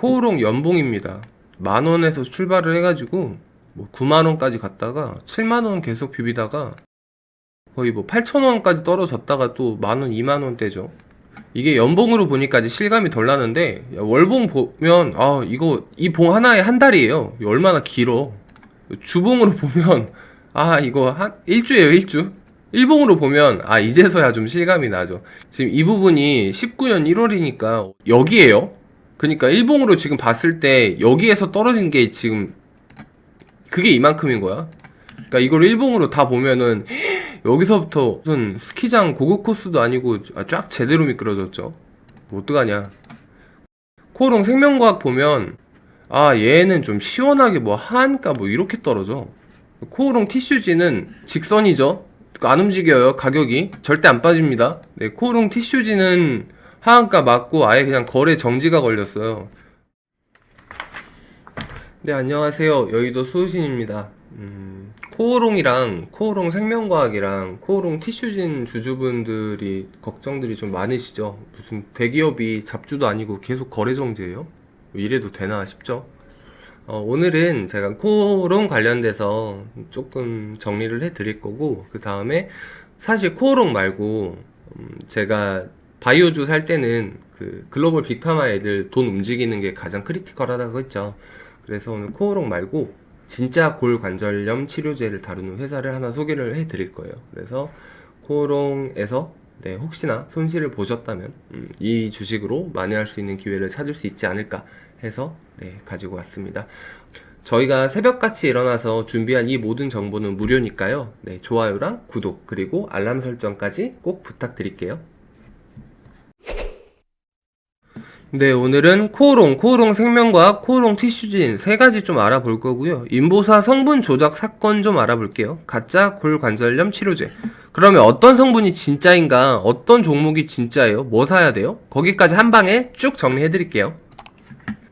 코오롱 연봉입니다. 10,000원에서 출발을 해가지고 뭐 90,000원까지 갔다가 70,000원 계속 비비다가 거의 뭐 8,000원까지 떨어졌다가 또 10,000원, 20,000원대죠. 이게 연봉으로 보니까 이제 실감이 덜 나는데, 월봉 보면 이거 이 봉 하나에 한 달이에요. 얼마나 길어. 주봉으로 보면 이거 한 일주예요, 일주. 일봉으로 보면 이제서야 좀 실감이 나죠. 지금 이 부분이 19년 1월이니까 여기에요. 그러니까 일봉으로 지금 봤을 때 여기에서 떨어진 게 지금 그게 이만큼인 거야. 그러니까 이걸 일봉으로 다 보면은 여기서부터 무슨 스키장 고급 코스도 아니고 쫙 제대로 미끄러졌죠. 뭐 어떡하냐. 코오롱 생명과학 보면 얘는 좀 시원하게 뭐 하한가 뭐 이렇게 떨어져. 코오롱 티슈지는 직선이죠. 안 움직여요. 가격이 절대 안 빠집니다. 네, 코오롱 티슈지는 하한가 맞고 아예 그냥 거래 정지가 걸렸어요. 네, 안녕하세요. 여의도 수호신입니다. 코오롱이랑 코오롱 생명과학이랑 코오롱 티슈진 주주분들이 걱정들이 좀 많으시죠. 무슨 대기업이 잡주도 아니고 계속 거래 정지예요? 이래도 되나 싶죠. 오늘은 제가 코오롱 관련돼서 조금 정리를 해 드릴 거고, 그 다음에 사실 코오롱 말고 제가 바이오주 살 때는 그 글로벌 빅파마 애들 돈 움직이는 게 가장 크리티컬하다고 했죠. 그래서 오늘 코오롱 말고 진짜 골관절염 치료제를 다루는 회사를 하나 소개를 해 드릴 거예요. 그래서 코오롱에서 혹시나 손실을 보셨다면 이 주식으로 만회할 수 있는 기회를 찾을 수 있지 않을까 해서 가지고 왔습니다. 저희가 새벽같이 일어나서 준비한 이 모든 정보는 무료니까요. 좋아요랑 구독 그리고 알람 설정까지 꼭 부탁드릴게요. 오늘은 코오롱 생명과학, 코오롱 티슈진 세 가지 좀 알아볼 거고요. 인보사 성분 조작 사건 좀 알아볼게요. 가짜 골관절염 치료제. 그러면 어떤 성분이 진짜인가? 어떤 종목이 진짜예요? 뭐 사야 돼요? 거기까지 한 방에 쭉 정리해 드릴게요.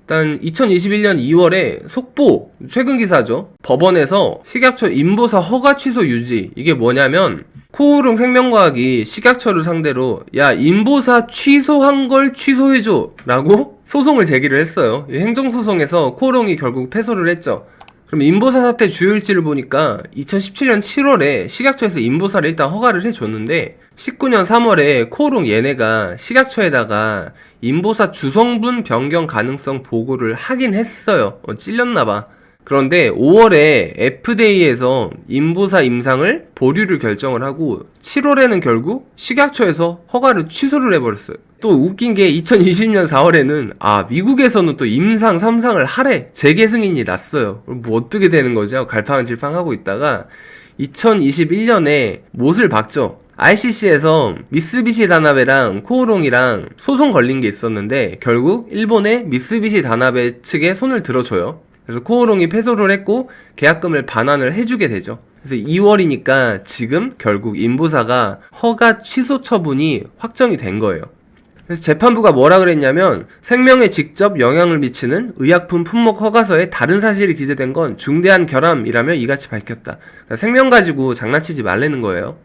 일단 2021년 2월에 속보 최근 기사죠. 법원에서 식약처 인보사 허가 취소 유지. 이게 뭐냐면 코오롱 생명과학이 식약처를 상대로 인보사 취소한 걸 취소해줘 라고 소송을 제기를 했어요. 행정소송에서 코오롱이 결국 패소를 했죠. 그럼 인보사 사태 주요 일지를 보니까 2017년 7월에 식약처에서 인보사를 일단 허가를 해줬는데 19년 3월에 코오롱 얘네가 식약처에다가 인보사 주성분 변경 가능성 보고를 하긴 했어요. 찔렸나봐. 그런데 5월에 FDA에서 인보사 임상을 보류를 결정을 하고 7월에는 결국 식약처에서 허가를 취소를 해버렸어요. 또 웃긴 게 2020년 4월에는 미국에서는 또 임상 3상을 하래 재개 승인이 났어요. 뭐 어떻게 되는 거죠? 갈팡질팡하고 있다가 2021년에 못을 박죠. ICC에서 미쓰비시 다나베랑 코오롱이랑 소송 걸린 게 있었는데 결국 일본의 미쓰비시 다나베 측에 손을 들어줘요. 그래서 코오롱이 패소를 했고 계약금을 반환을 해주게 되죠. 그래서 2월이니까 지금 결국 인보사가 허가 취소 처분이 확정이 된 거예요. 그래서 재판부가 뭐라 그랬냐면 생명에 직접 영향을 미치는 의약품 품목 허가서에 다른 사실이 기재된 건 중대한 결함이라며 이같이 밝혔다. 그러니까 생명 가지고 장난치지 말라는 거예요.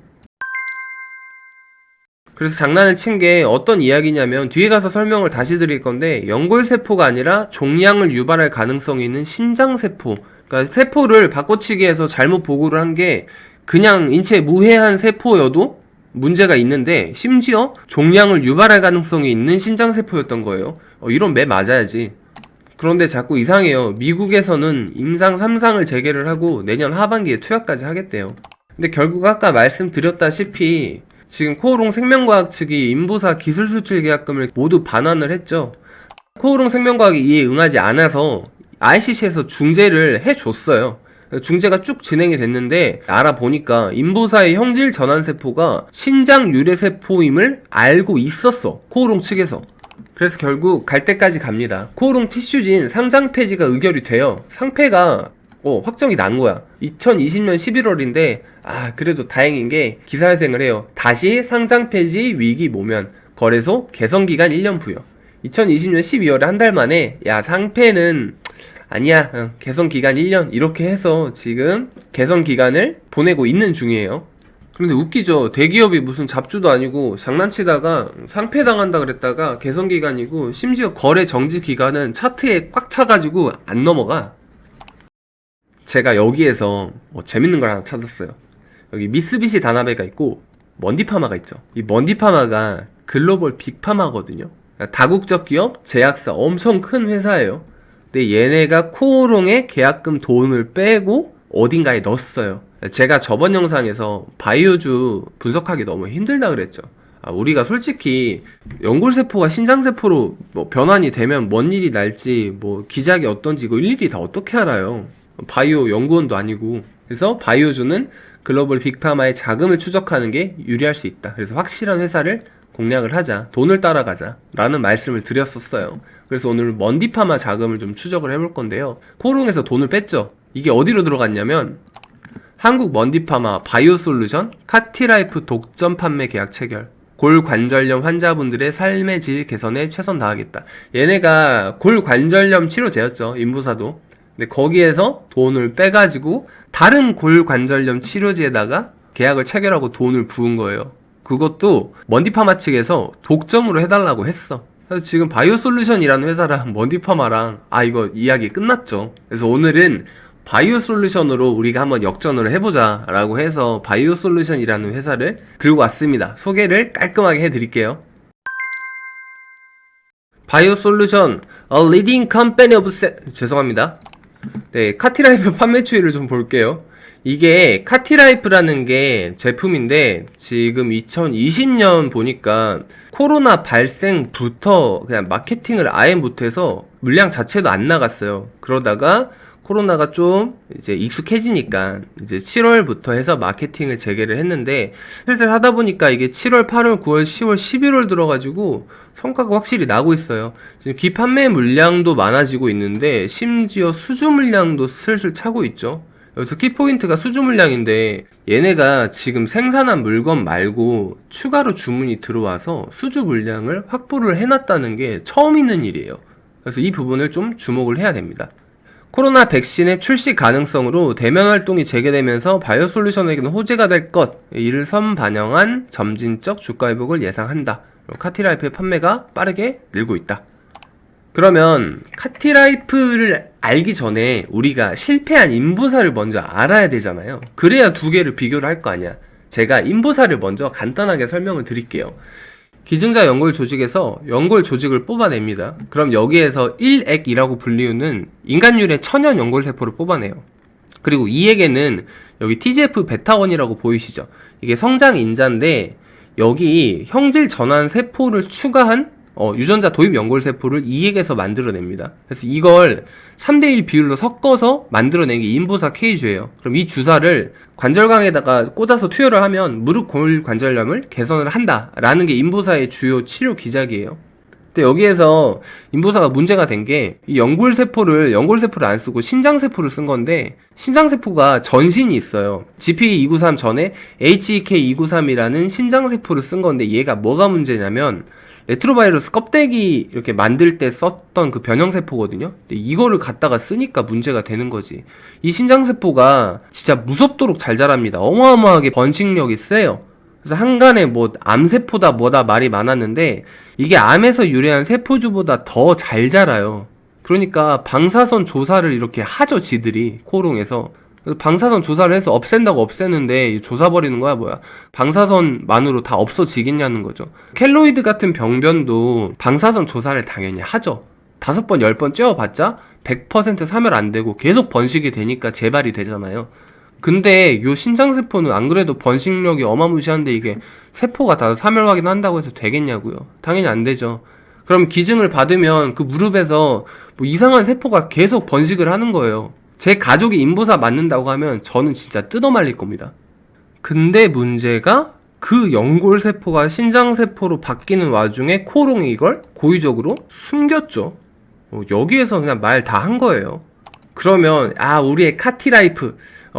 그래서 장난을 친 게 어떤 이야기냐면 뒤에 가서 설명을 다시 드릴 건데 연골세포가 아니라 종양을 유발할 가능성이 있는 신장세포, 그러니까 세포를 바꿔치기 해서 잘못 보고를 한 게 그냥 인체에 무해한 세포여도 문제가 있는데 심지어 종양을 유발할 가능성이 있는 신장세포였던 거예요. 이런 매 맞아야지. 그런데 자꾸 이상해요. 미국에서는 임상 3상을 재개를 하고 내년 하반기에 투약까지 하겠대요. 근데 결국 아까 말씀드렸다시피 지금 코오롱 생명과학 측이 인보사 기술수출 계약금을 모두 반환을 했죠. 코오롱 생명과학이 이에 응하지 않아서 ICC에서 중재를 해줬어요. 중재가 쭉 진행이 됐는데 알아보니까 인보사의 형질 전환세포가 신장 유래세포임을 알고 있었어. 코오롱 측에서. 그래서 결국 갈 때까지 갑니다. 코오롱 티슈진 상장 폐지가 의결이 돼요. 상폐가 확정이 난 거야. 2020년 11월인데 그래도 다행인 게 기사회생을 해요. 다시 상장 폐지 위기 모면 거래소 개선기간 1년 부여. 2020년 12월에 한 달 만에 상폐는 아니야 개선기간 1년 이렇게 해서 지금 개선기간을 보내고 있는 중이에요. 그런데 웃기죠. 대기업이 무슨 잡주도 아니고 장난치다가 상폐당한다 그랬다가 개선기간이고 심지어 거래 정지 기간은 차트에 꽉 차가지고 안 넘어가. 제가 여기에서 재밌는 걸 하나 찾았어요. 여기 미쓰비시 다나베가 있고 먼디파마가 있죠. 이 먼디파마가 글로벌 빅파마거든요. 다국적 기업, 제약사 엄청 큰 회사예요. 근데 얘네가 코오롱에 계약금 돈을 빼고 어딘가에 넣었어요. 제가 저번 영상에서 바이오주 분석하기 너무 힘들다 그랬죠. 우리가 솔직히 연골세포가 신장세포로 변환이 되면 뭔 일이 날지 기작이 어떤지 이거 일일이 다 어떻게 알아요. 바이오 연구원도 아니고. 그래서 바이오주는 글로벌 빅파마의 자금을 추적하는 게 유리할 수 있다. 그래서 확실한 회사를 공략을 하자, 돈을 따라가자 라는 말씀을 드렸었어요. 그래서 오늘 먼디파마 자금을 좀 추적을 해볼 건데요. 코오롱에서 돈을 뺐죠. 이게 어디로 들어갔냐면 한국 먼디파마 바이오솔루션 카티라이프 독점 판매 계약 체결, 골관절염 환자분들의 삶의 질 개선에 최선 다하겠다. 얘네가 골관절염 치료제였죠, 인부사도. 근데 거기에서 돈을 빼가지고 다른 골관절염 치료제에다가 계약을 체결하고 돈을 부은 거예요. 그것도 먼디파마 측에서 독점으로 해달라고 했어. 그래서 지금 바이오솔루션이라는 회사랑 먼디파마랑 이거 이야기 끝났죠. 그래서 오늘은 바이오솔루션으로 우리가 한번 역전을 해보자 라고 해서 바이오솔루션이라는 회사를 들고 왔습니다. 소개를 깔끔하게 해드릴게요. 바이오솔루션 A leading company of 죄송합니다. 네, 카티라이프 판매 추이를 좀 볼게요. 이게 카티라이프라는 게 제품인데 지금 2020년 보니까 코로나 발생부터 그냥 마케팅을 아예 못해서 물량 자체도 안 나갔어요. 그러다가 코로나가 좀 이제 익숙해지니까 이제 7월부터 해서 마케팅을 재개를 했는데 슬슬 하다 보니까 이게 7월, 8월, 9월, 10월, 11월 들어가지고 성과가 확실히 나고 있어요. 지금 비판매 물량도 많아지고 있는데 심지어 수주 물량도 슬슬 차고 있죠. 여기서 키포인트가 수주 물량인데 얘네가 지금 생산한 물건 말고 추가로 주문이 들어와서 수주 물량을 확보를 해놨다는 게 처음 있는 일이에요. 그래서 이 부분을 좀 주목을 해야 됩니다. 코로나 백신의 출시 가능성으로 대면 활동이 재개되면서 바이오솔루션에게는 호재가 될 것, 이를 선반영한 점진적 주가 회복을 예상한다. 카티라이프의 판매가 빠르게 늘고 있다. 그러면 카티라이프를 알기 전에 우리가 실패한 인보사를 먼저 알아야 되잖아요. 그래야 두 개를 비교를 할 거 아니야. 제가 인보사를 먼저 간단하게 설명을 드릴게요. 기증자 연골 조직에서 연골 조직을 뽑아냅니다. 그럼 여기에서 1액이라고 불리우는 인간율의 천연 연골세포를 뽑아내요. 그리고 2액에는 여기 TGF-베타1이라고 보이시죠? 이게 성장 인자인데 여기 형질 전환 세포를 추가한 유전자 도입 연골세포를 2액에서 만들어냅니다. 그래서 이걸 3대1 비율로 섞어서 만들어낸 게 인보사 K주예요. 그럼 이 주사를 관절강에다가 꽂아서 투여를 하면 무릎 골관절염을 개선을 한다라는 게 인보사의 주요 치료 기작이에요. 근데 여기에서 인보사가 문제가 된 게 이 연골세포를 안 쓰고 신장세포를 쓴 건데 신장세포가 전신이 있어요. GP293 전에 HEK293이라는 신장세포를 쓴 건데 얘가 뭐가 문제냐면 레트로바이러스 껍데기 이렇게 만들 때 썼던 그 변형세포거든요. 근데 이거를 갖다가 쓰니까 문제가 되는 거지. 이 신장세포가 진짜 무섭도록 잘 자랍니다. 어마어마하게 번식력이 세요. 그래서 한간에 암세포다 뭐다 말이 많았는데 이게 암에서 유래한 세포주보다 더 잘 자라요. 그러니까 방사선 조사를 이렇게 하죠, 지들이 코오롱에서. 방사선 조사를 해서 없앤다고 없애는데 조사버리는 거야 뭐야. 방사선만으로 다 없어지겠냐는 거죠. 켈로이드 같은 병변도 방사선 조사를 당연히 하죠. 5번 10번 쬐어봤자 100% 사멸 안 되고 계속 번식이 되니까 재발이 되잖아요. 근데 요 신장세포는 안 그래도 번식력이 어마무시한데 이게 세포가 다 사멸 확인한다고 해서 되겠냐고요. 당연히 안 되죠. 그럼 기증을 받으면 그 무릎에서 이상한 세포가 계속 번식을 하는 거예요. 제 가족이 인보사 맞는다고 하면 저는 진짜 뜯어말릴 겁니다. 근데 문제가 그 연골세포가 신장세포로 바뀌는 와중에 코오롱이 이걸 고의적으로 숨겼죠. 여기에서 그냥 말 다 한 거예요. 그러면 우리의 카티라이프,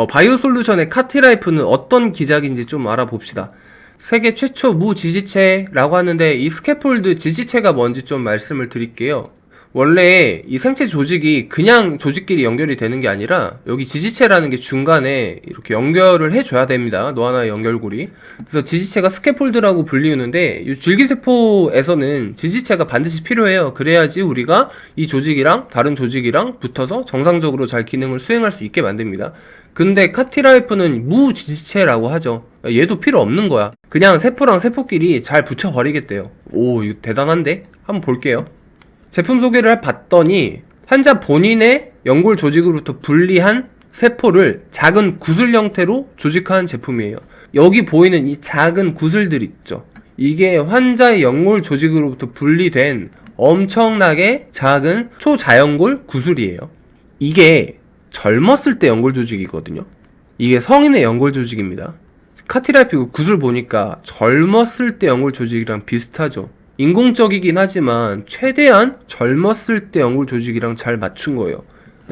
바이오솔루션의 카티라이프는 어떤 기작인지 좀 알아봅시다. 세계 최초 무지지체라고 하는데 이 스캐폴드 지지체가 뭔지 좀 말씀을 드릴게요. 원래 이 생체 조직이 그냥 조직끼리 연결이 되는 게 아니라 여기 지지체라는 게 중간에 이렇게 연결을 해줘야 됩니다. 노화나의 연결고리. 그래서 지지체가 스캐폴드라고 불리우는데 이 줄기세포에서는 지지체가 반드시 필요해요. 그래야지 우리가 이 조직이랑 다른 조직이랑 붙어서 정상적으로 잘 기능을 수행할 수 있게 만듭니다. 근데 카티라이프는 무지지체라고 하죠. 얘도 필요 없는 거야. 그냥 세포랑 세포끼리 잘 붙여버리겠대요. 오, 이거 대단한데? 한번 볼게요. 제품 소개를 봤더니 환자 본인의 연골 조직으로부터 분리한 세포를 작은 구슬 형태로 조직한 제품이에요. 여기 보이는 이 작은 구슬들 있죠. 이게 환자의 연골 조직으로부터 분리된 엄청나게 작은 초자연골 구슬이에요. 이게 젊었을 때 연골 조직이거든요. 이게 성인의 연골 조직입니다. 카티라이프 구슬 보니까 젊었을 때 연골 조직이랑 비슷하죠. 인공적이긴 하지만 최대한 젊었을 때 연골 조직이랑 잘 맞춘 거예요.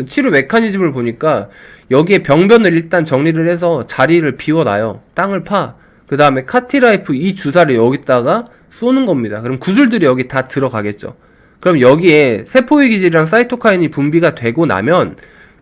치료 메커니즘을 보니까 여기에 병변을 일단 정리를 해서 자리를 비워놔요. 땅을 파. 그 다음에 카티라이프 이 주사를 여기다가 쏘는 겁니다. 그럼 구슬들이 여기 다 들어가겠죠. 그럼 여기에 세포의 기질이랑 사이토카인이 분비가 되고 나면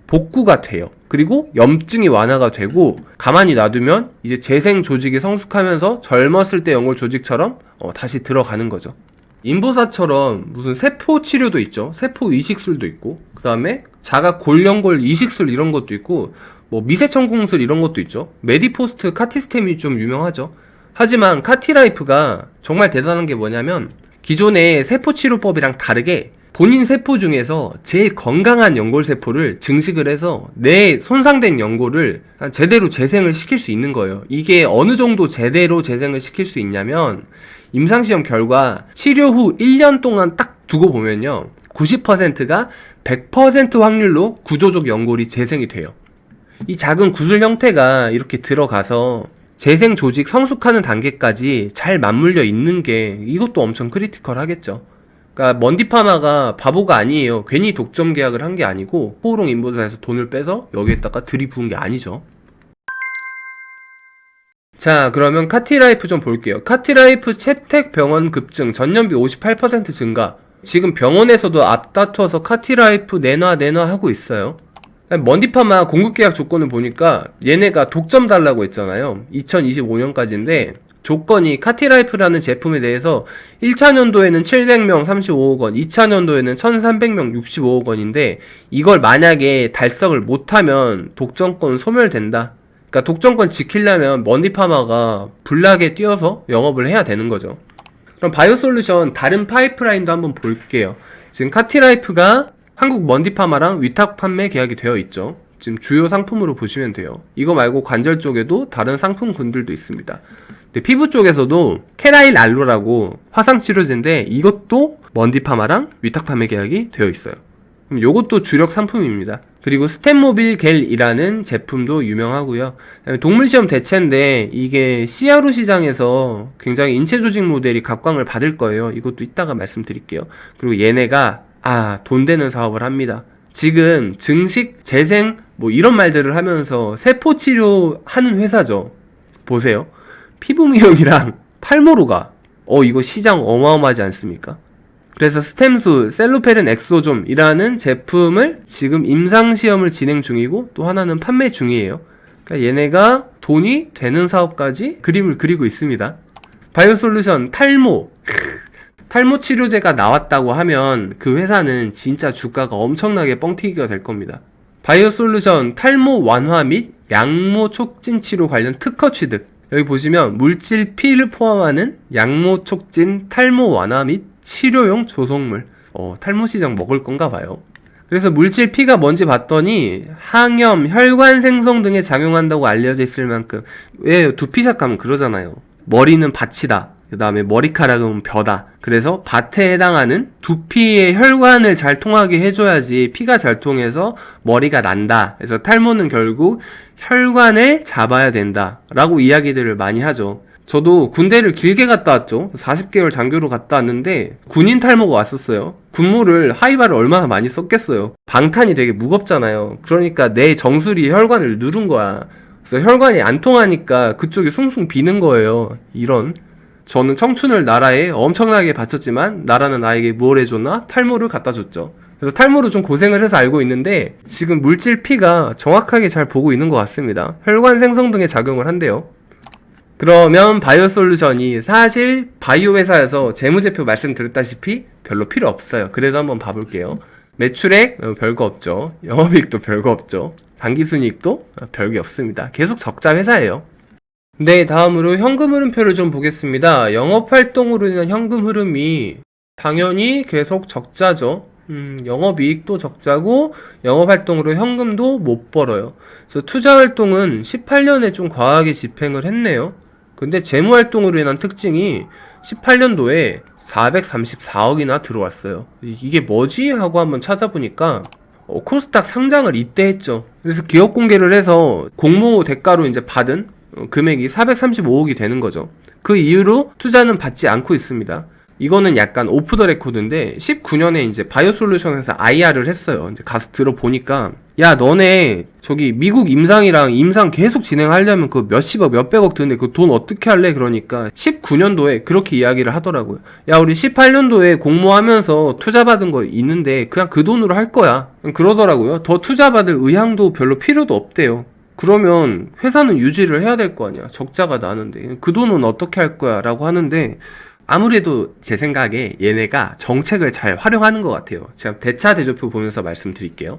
복구가 돼요. 그리고 염증이 완화가 되고 가만히 놔두면 이제 재생 조직이 성숙하면서 젊었을 때 연골 조직처럼 다시 들어가는 거죠. 인보사처럼 무슨 세포 치료도 있죠. 세포 이식술도 있고 그 다음에 자가 골연골 이식술 이런 것도 있고 뭐 미세천공술 이런 것도 있죠. 메디포스트 카티스템이 좀 유명하죠. 하지만 카티라이프가 정말 대단한 게 뭐냐면 기존의 세포 치료법이랑 다르게 본인 세포 중에서 제일 건강한 연골세포를 증식을 해서 내 손상된 연골을 제대로 재생을 시킬 수 있는 거예요. 이게 어느 정도 제대로 재생을 시킬 수 있냐면 임상시험 결과 치료 후 1년 동안 딱 두고 보면요. 90%가 100% 확률로 구조적 연골이 재생이 돼요. 이 작은 구슬 형태가 이렇게 들어가서 재생 조직 성숙하는 단계까지 잘 맞물려 있는 게 이것도 엄청 크리티컬 하겠죠. 그러니까 먼디파마가 바보가 아니에요. 괜히 독점 계약을 한 게 아니고 코오롱 인보사에서 돈을 빼서 여기에다가 들이부은 게 아니죠. 자, 그러면 카티라이프 좀 볼게요. 카티라이프 채택 병원 급증, 전년비 58% 증가. 지금 병원에서도 앞다퉈서 카티라이프 내놔 하고 있어요. 먼디파마 공급계약 조건을 보니까 얘네가 독점 달라고 했잖아요. 2025년까지인데 조건이 카티라이프라는 제품에 대해서 1차년도에는 700명 35억 원, 2차년도에는 1300명 65억 원인데 이걸 만약에 달성을 못하면 독점권 소멸된다. 그러니까 독점권 지키려면 먼디파마가 불나게 뛰어서 영업을 해야 되는 거죠. 그럼 바이오솔루션 다른 파이프라인도 한번 볼게요. 지금 카티라이프가 한국 먼디파마랑 위탁 판매 계약이 되어 있죠. 지금 주요 상품으로 보시면 돼요. 이거 말고 관절 쪽에도 다른 상품군들도 있습니다. 근데 피부 쪽에서도 케라일 알로라고 화상치료제인데 이것도 먼디파마랑 위탁 판매 계약이 되어 있어요. 그럼 요것도 주력 상품입니다. 그리고 스템모빌 겔이라는 제품도 유명하고요. 동물시험 대체인데 이게 CRO 시장에서 굉장히 인체 조직 모델이 각광을 받을 거예요. 이것도 이따가 말씀드릴게요. 그리고 얘네가 돈 되는 사업을 합니다. 지금 증식, 재생 뭐 이런 말들을 하면서 세포 치료하는 회사죠. 보세요. 피부 미용이랑 탈모로가 이거 시장 어마어마하지 않습니까? 그래서 스템수 셀로페른 엑소좀이라는 제품을 지금 임상시험을 진행 중이고 또 하나는 판매 중이에요. 그러니까 얘네가 돈이 되는 사업까지 그림을 그리고 있습니다. 바이오솔루션 탈모 탈모 치료제가 나왔다고 하면 그 회사는 진짜 주가가 엄청나게 뻥튀기가 될 겁니다. 바이오솔루션 탈모 완화 및 양모 촉진 치료 관련 특허 취득. 여기 보시면 물질 P를 포함하는 양모 촉진 탈모 완화 및 치료용 조성물. 탈모 시장 먹을 건가 봐요. 그래서 물질 P가 뭔지 봤더니 항염, 혈관 생성 등에 작용한다고 알려져 있을 만큼 왜 두피샵 가면 그러잖아요. 머리는 밭이다. 그 다음에 머리카락은 벼다. 그래서 밭에 해당하는 두피의 혈관을 잘 통하게 해줘야지 피가 잘 통해서 머리가 난다. 그래서 탈모는 결국 혈관을 잡아야 된다 라고 이야기들을 많이 하죠. 저도 군대를 길게 갔다 왔죠. 40개월 장교로 갔다 왔는데 군인 탈모가 왔었어요. 군무를 하이바를 얼마나 많이 썼겠어요. 방탄이 되게 무겁잖아요. 그러니까 내 정수리 혈관을 누른 거야. 그래서 혈관이 안 통하니까 그쪽이 숭숭 비는 거예요. 이런. 저는 청춘을 나라에 엄청나게 바쳤지만 나라는 나에게 뭘 해줬나? 탈모를 갖다 줬죠. 그래서 탈모로 좀 고생을 해서 알고 있는데 지금 물질 P가 정확하게 잘 보고 있는 것 같습니다. 혈관 생성 등의 작용을 한대요. 그러면 바이오솔루션이 사실 바이오 회사에서 재무제표 말씀드렸다시피 별로 필요 없어요. 그래도 한번 봐볼게요. 매출액 별거 없죠. 영업이익도 별거 없죠. 당기순이익도 별게 없습니다. 계속 적자 회사예요. 네, 다음으로 현금 흐름표를 좀 보겠습니다. 영업활동으로 인한 현금 흐름이 당연히 계속 적자죠. 영업이익도 적자고 영업활동으로 현금도 못 벌어요. 그래서 투자활동은 18년에 좀 과하게 집행을 했네요. 근데 재무활동으로 인한 특징이 18년도에 434억이나 들어왔어요. 이게 뭐지? 하고 한번 찾아보니까 코스닥 상장을 이때 했죠. 그래서 기업 공개를 해서 공모 대가로 이제 받은 금액이 435억이 되는 거죠. 그 이후로 투자는 받지 않고 있습니다. 이거는 약간 오프 더 레코드인데 19년에 이제 바이오솔루션에서 IR을 했어요. 이제 가서 들어보니까 야 너네 저기 미국 임상이랑 임상 계속 진행하려면 그 몇십억 몇백억 드는데 그 돈 어떻게 할래? 그러니까 19년도에 그렇게 이야기를 하더라고요. 야 우리 18년도에 공모하면서 투자받은 거 있는데 그냥 그 돈으로 할 거야. 그러더라고요. 더 투자받을 의향도 별로 필요도 없대요. 그러면 회사는 유지를 해야 될 거 아니야. 적자가 나는데 그 돈은 어떻게 할 거야 라고 하는데 아무래도 제 생각에 얘네가 정책을 잘 활용하는 것 같아요. 제가 대차 대조표 보면서 말씀드릴게요.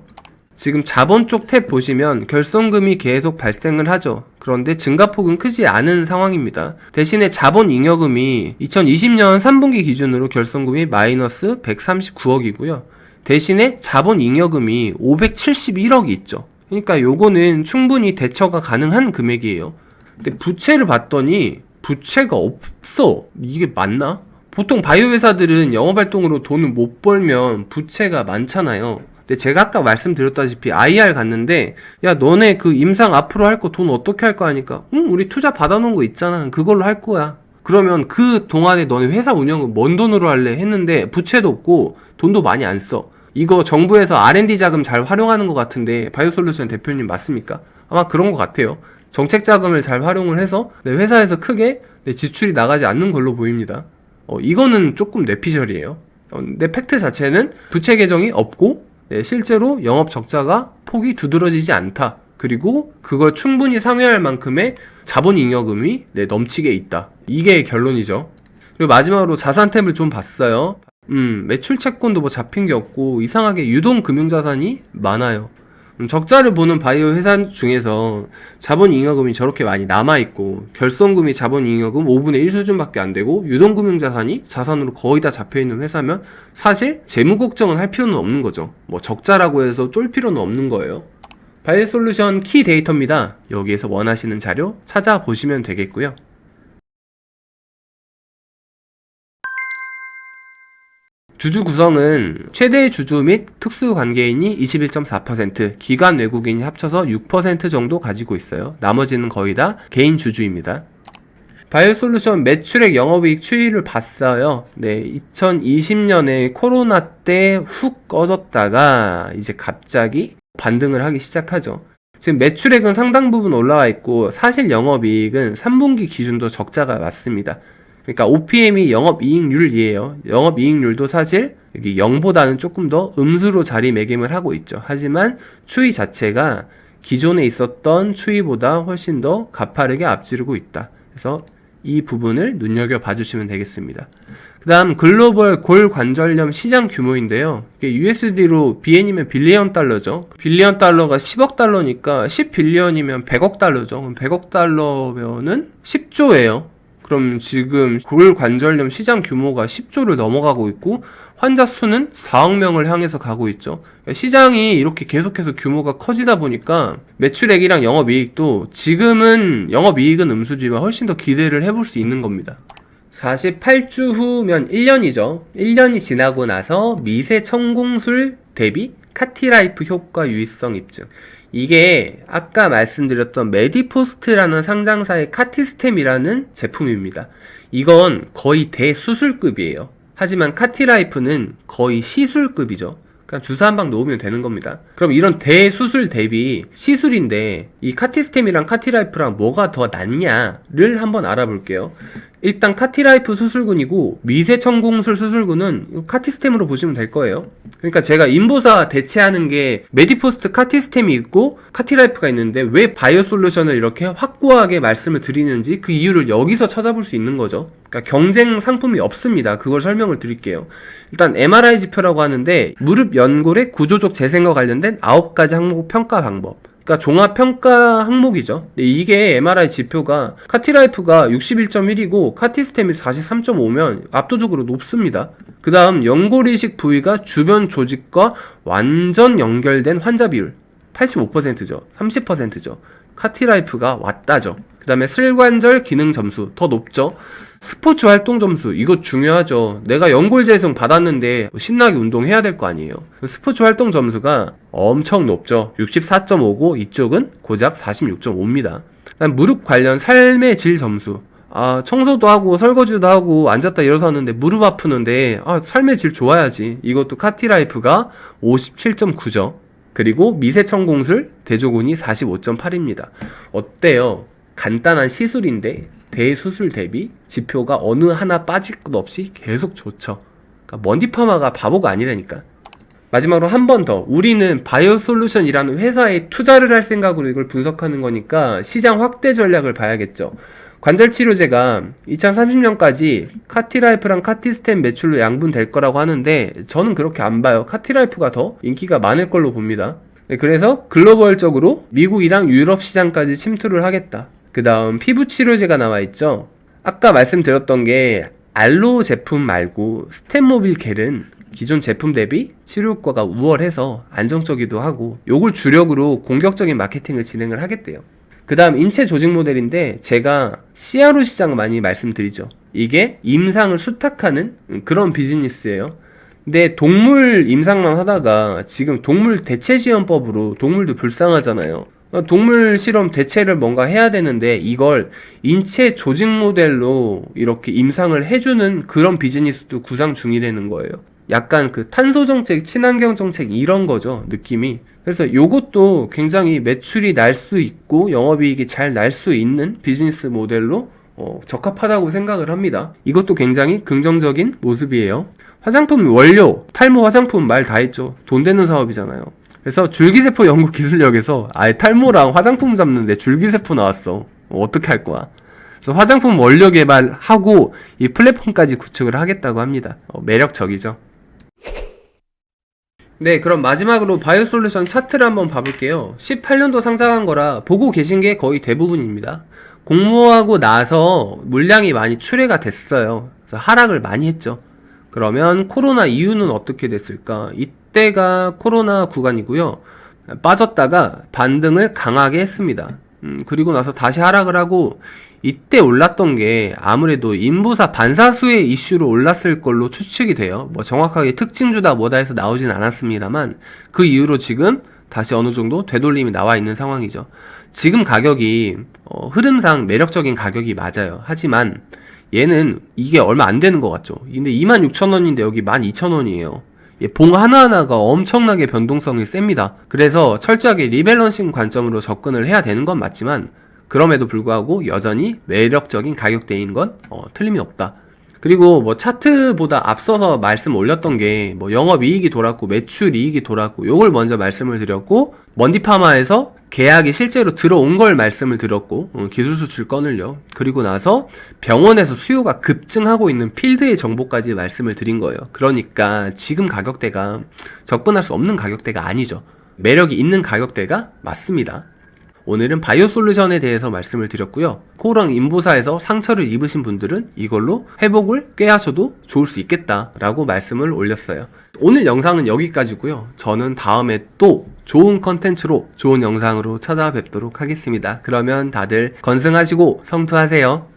지금 자본 쪽 탭 보시면 결손금이 계속 발생을 하죠. 그런데 증가폭은 크지 않은 상황입니다. 대신에 자본 잉여금이 2020년 3분기 기준으로 결손금이 마이너스 139억이고요. 대신에 자본 잉여금이 571억이 있죠. 그러니까 요거는 충분히 대처가 가능한 금액이에요. 근데 부채를 봤더니 부채가 없어. 이게 맞나? 보통 바이오 회사들은 영업활동으로 돈을 못 벌면 부채가 많잖아요. 근데 제가 아까 말씀드렸다시피 IR 갔는데 야 너네 그 임상 앞으로 할 거 돈 어떻게 할 거 하니까 응 우리 투자 받아놓은 거 있잖아. 그걸로 할 거야. 그러면 그 동안에 너네 회사 운영은 뭔 돈으로 할래? 했는데 부채도 없고 돈도 많이 안 써. 이거 정부에서 R&D 자금 잘 활용하는 것 같은데 바이오솔루션 대표님 맞습니까? 아마 그런 것 같아요. 정책 자금을 잘 활용을 해서 내 회사에서 크게 내 지출이 나가지 않는 걸로 보입니다. 이거는 조금 뇌피셜이에요. 내 팩트 자체는 부채 계정이 없고 실제로 영업 적자가 폭이 두드러지지 않다. 그리고 그걸 충분히 상회할 만큼의 자본 잉여금이 넘치게 있다. 이게 결론이죠. 그리고 마지막으로 자산 탭을 좀 봤어요. 매출 채권도 뭐 잡힌 게 없고 이상하게 유동 금융자산이 많아요. 적자를 보는 바이오 회사 중에서 자본잉여금이 저렇게 많이 남아있고 결손금이 자본잉여금 5분의 1 수준밖에 안 되고 유동금융자산이 자산으로 거의 다 잡혀있는 회사면 사실 재무 걱정은 할 필요는 없는 거죠. 뭐 적자라고 해서 쫄 필요는 없는 거예요. 바이오솔루션 키 데이터입니다. 여기에서 원하시는 자료 찾아보시면 되겠고요. 주주 구성은 최대 주주 및 특수관계인이 21.4%, 기관 외국인이 합쳐서 6% 정도 가지고 있어요. 나머지는 거의 다 개인 주주입니다. 바이오솔루션 매출액 영업이익 추이를 봤어요. 네, 2020년에 코로나 때 훅 꺼졌다가 이제 갑자기 반등을 하기 시작하죠. 지금 매출액은 상당 부분 올라와 있고 사실 영업이익은 3분기 기준도 적자가 맞습니다. 그러니까 OPM이 영업이익률이에요. 영업이익률도 사실 여기 0보다는 조금 더 음수로 자리매김을 하고 있죠. 하지만 추이 자체가 기존에 있었던 추이보다 훨씬 더 가파르게 앞지르고 있다. 그래서 이 부분을 눈여겨봐 주시면 되겠습니다. 그 다음 글로벌 골관절염 시장 규모인데요. 이게 USD로 BN이면 빌리언 달러죠. 빌리언 달러가 10억 달러니까 10빌리언이면 100억 달러죠. 그럼 100억 달러면은 10조예요. 그럼 지금 골관절염 시장 규모가 10조를 넘어가고 있고 환자 수는 4억 명을 향해서 가고 있죠. 시장이 이렇게 계속해서 규모가 커지다 보니까 매출액이랑 영업이익도 지금은 영업이익은 음수지만 훨씬 더 기대를 해볼 수 있는 겁니다. 48주 후면 1년이죠. 1년이 지나고 나서 미세 천공술 대비 카티라이프 효과 유의성 입증. 이게 아까 말씀드렸던 메디포스트라는 상장사의 카티스템이라는 제품입니다. 이건 거의 대수술급이에요. 하지만 카티라이프는 거의 시술급이죠. 그냥 주사 한 방 놓으면 되는 겁니다. 그럼 이런 대수술 대비 시술인데 이 카티스템이랑 카티라이프랑 뭐가 더 낫냐를 한번 알아볼게요. 일단 카티라이프 수술군이고 미세천공술 수술군은 카티스템으로 보시면 될 거예요. 그러니까 제가 인보사 대체하는 게 메디포스트 카티스템이 있고 카티라이프가 있는데 왜 바이오솔루션을 이렇게 확고하게 말씀을 드리는지 그 이유를 여기서 찾아볼 수 있는 거죠. 그러니까 경쟁 상품이 없습니다. 그걸 설명을 드릴게요. 일단 MRI 지표라고 하는데 무릎 연골의 구조적 재생과 관련된 9가지 항목 평가 방법. 그러니까 종합평가 항목이죠. 근데 이게 MRI 지표가 카티라이프가 61.1이고 카티스템이 43.5면 압도적으로 높습니다. 그 다음 연골 이식 부위가 주변 조직과 완전 연결된 환자 비율 85%죠. 30%죠. 카티라이프가 왔다죠. 그 다음에 슬관절 기능 점수 더 높죠. 스포츠 활동 점수 이거 중요하죠. 내가 연골 재생 받았는데 신나게 운동해야 될 거 아니에요. 스포츠 활동 점수가 엄청 높죠. 64.5고 이쪽은 고작 46.5입니다. 무릎 관련 삶의 질 점수 청소도 하고 설거지도 하고 앉았다 일어섰는데 무릎 아프는데 삶의 질 좋아야지. 이것도 카티라이프가 57.9죠. 그리고 미세천공술 대조군이 45.8입니다. 어때요? 간단한 시술인데 대수술 대비 지표가 어느 하나 빠질 것 없이 계속 좋죠. 그러니까 먼디파마가 바보가 아니라니까. 마지막으로 한 번 더. 우리는 바이오솔루션이라는 회사에 투자를 할 생각으로 이걸 분석하는 거니까 시장 확대 전략을 봐야겠죠. 관절치료제가 2030년까지 카티라이프랑 카티스템 매출로 양분될 거라고 하는데 저는 그렇게 안 봐요. 카티라이프가 더 인기가 많을 걸로 봅니다. 그래서 글로벌적으로 미국이랑 유럽 시장까지 침투를 하겠다. 그 다음 피부 치료제가 나와있죠. 아까 말씀드렸던 게 알로 제품 말고 스템모빌 겔은 기존 제품 대비 치료 효과가 우월해서 안정적이기도 하고 요걸 주력으로 공격적인 마케팅을 진행을 하겠대요. 그 다음 인체 조직 모델인데 제가 CRO 시장 많이 말씀드리죠. 이게 임상을 수탁하는 그런 비즈니스예요. 근데 동물 임상만 하다가 지금 동물 대체 시험법으로 동물도 불쌍하잖아요. 동물 실험 대체를 뭔가 해야 되는데 이걸 인체 조직 모델로 이렇게 임상을 해주는 그런 비즈니스도 구상 중이라는 거예요. 약간 그 탄소 정책, 친환경 정책 이런 거죠, 느낌이. 그래서 요것도 굉장히 매출이 날 수 있고 영업이익이 잘 날 수 있는 비즈니스 모델로 적합하다고 생각을 합니다. 이것도 굉장히 긍정적인 모습이에요. 화장품 원료, 탈모 화장품 말 다 했죠. 돈 되는 사업이잖아요. 그래서 줄기세포 연구 기술력에서 아예 탈모랑 화장품 잡는데 줄기세포 나왔어. 어떻게 할 거야? 그래서 화장품 원료 개발하고 이 플랫폼까지 구축을 하겠다고 합니다. 매력적이죠. 네, 그럼 마지막으로 바이오솔루션 차트를 한번 봐볼게요. 18년도 상장한 거라 보고 계신 게 거의 대부분입니다. 공모하고 나서 물량이 많이 출회가 됐어요. 그래서 하락을 많이 했죠. 그러면 코로나 이후는 어떻게 됐을까? 이때가 코로나 구간이고요. 빠졌다가 반등을 강하게 했습니다. 그리고 나서 다시 하락을 하고 이때 올랐던 게 아무래도 인보사 반사수의 이슈로 올랐을 걸로 추측이 돼요. 뭐 정확하게 특징주다 뭐다 해서 나오진 않았습니다만 그 이후로 지금 다시 어느 정도 되돌림이 나와 있는 상황이죠. 지금 가격이 흐름상 매력적인 가격이 맞아요. 하지만 얘는 이게 얼마 안 되는 것 같죠. 근데 26,000원인데 여기 12,000원이에요. 봉 하나하나가 엄청나게 변동성이 셉니다. 그래서 철저하게 리밸런싱 관점으로 접근을 해야 되는 건 맞지만 그럼에도 불구하고 여전히 매력적인 가격대인 건 틀림이 없다. 그리고 뭐 차트보다 앞서서 말씀 올렸던 게 뭐 영업이익이 돌았고 매출이익이 돌았고 요걸 먼저 말씀을 드렸고 먼디파마에서 계약이 실제로 들어온 걸 말씀을 드렸고 기술수출 건을요. 그리고 나서 병원에서 수요가 급증하고 있는 필드의 정보까지 말씀을 드린 거예요. 그러니까 지금 가격대가 접근할 수 없는 가격대가 아니죠. 매력이 있는 가격대가 맞습니다. 오늘은 바이오솔루션에 대해서 말씀을 드렸고요. 코오롱 인보사에서 상처를 입으신 분들은 이걸로 회복을 꾀하셔도 좋을 수 있겠다라고 말씀을 올렸어요. 오늘 영상은 여기까지고요. 저는 다음에 또 좋은 컨텐츠로 좋은 영상으로 찾아뵙도록 하겠습니다. 그러면 다들 건승하시고 성투하세요.